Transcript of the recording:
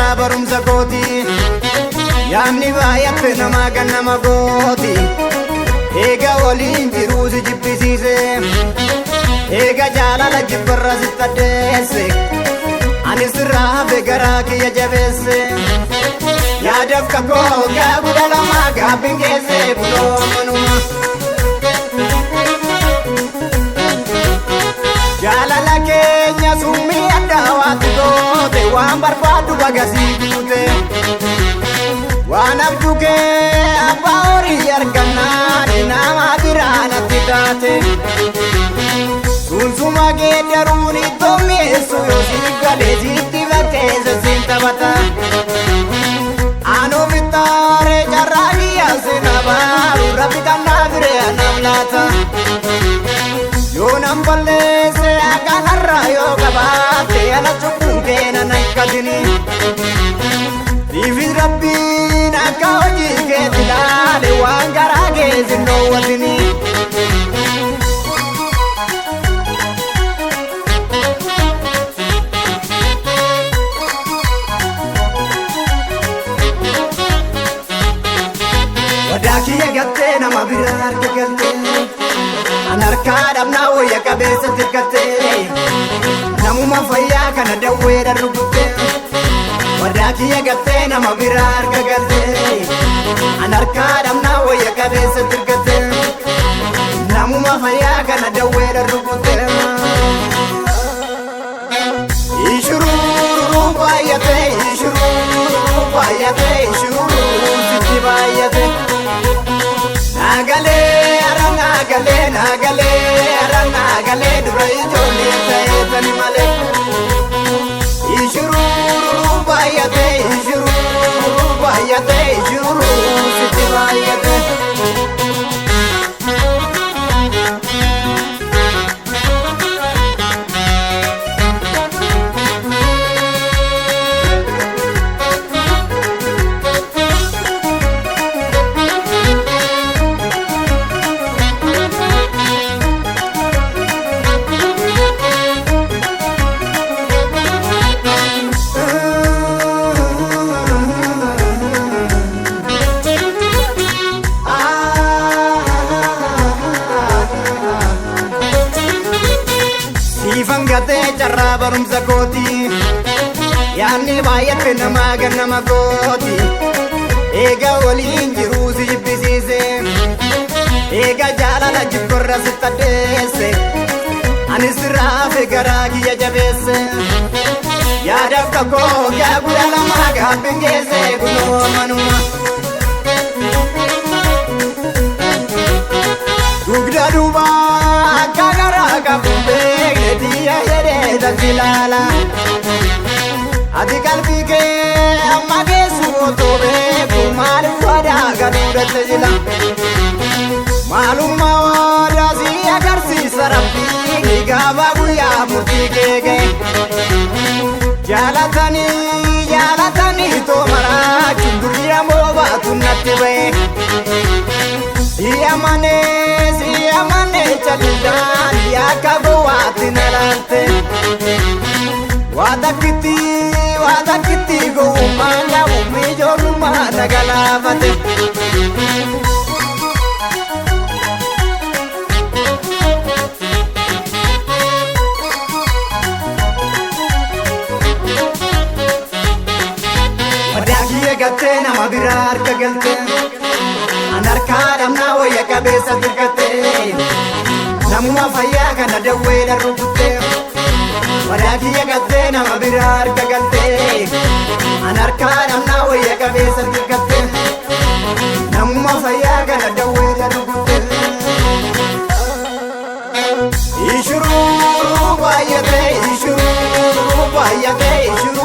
carraa barumsa kooti yaanni baay'atte namaa kan nama gooti eega waliin jiruu si jibbisiise eega jaalala jibbarra sitti addeesse ani sirraa hafe garaa kiyya jabeesse yaadaf kakoo gaa guddaa lamaa gaabbiin keesse buloo manuma jaalala keenya summii addaa waatti goote waan barbaaddu bagasii guute waan abjuu kee abbaa horii argannaan nama biraa natti taate sunsuma geeddaruun ittoo mi'eessu yoo siif galee sitti bakkeessa siin taphata aanoo fixaaree carraa kiyyaa seenaa baaru rabbi kannaa biree anam laata yoo nan balleesse akkanarraa yoo qabaatte ala cubbuun keena nan kadhini siifis rabbiin akka hojii keetti ilaale waan garaa keessa hin dhoowwatini wadaa kiyya gattee nama biraa harka galtee an harkaa dhabnaa wayya qabeessa tirkattee namuma fayyaa kana dawweedha rukuttee wadaa kiyya gattee nama biraa harka galtee an harkaa dhabnaa wayya qabeessa tirkattee namuma fayyaa kana dawweedha rukuttee ishuruu baay'atee ishuruu sitti baay'atee nagalee dura ijoollee ta'eetani malee ishuruu baay'atee ishuruu sitti baay'atee Fangatee carraa barumsa kooti yaanni baay'atte namaa kan nama gooti eega waliin jiruu si jibbisiise eega jaalala jibbarra sitti addeesse ani sirraa hafe garaa kiyya jabeesse yaadaf kakoo gaa guddaa lamaa gaabbiin keesse kunoo manuma dugda duubaa akka garaa qabuun beekne diya jedhee tansilaala ati qalbii kee amma geessu otoo beeku maaliif wadaa gaduudhatte jila maalummaa wadaa si agarsiisa rabbiin gaafa guyyaa murtii kee ga'e jaalatanii too maraachuun durii ammoo baatu natti ba'e si amanee chalidaan yakka gowwaatti nalaalte waa takkitti gowwummaan dhabuun ijoollummaa nagalaafate wadaa kiyya gattee nama biraa harka galtee an harkaa dhabnaa wayya qabeessa tirkattee namuma fayyaa kana dawweedha rukuttee wadaa kiyya gattee nama biraa harka galtee an harkaa dhabnaa wayya qabeessa tirkattee namuma fayyaa kana dawweedha rukuttee ishuruu baay'atee ishuruu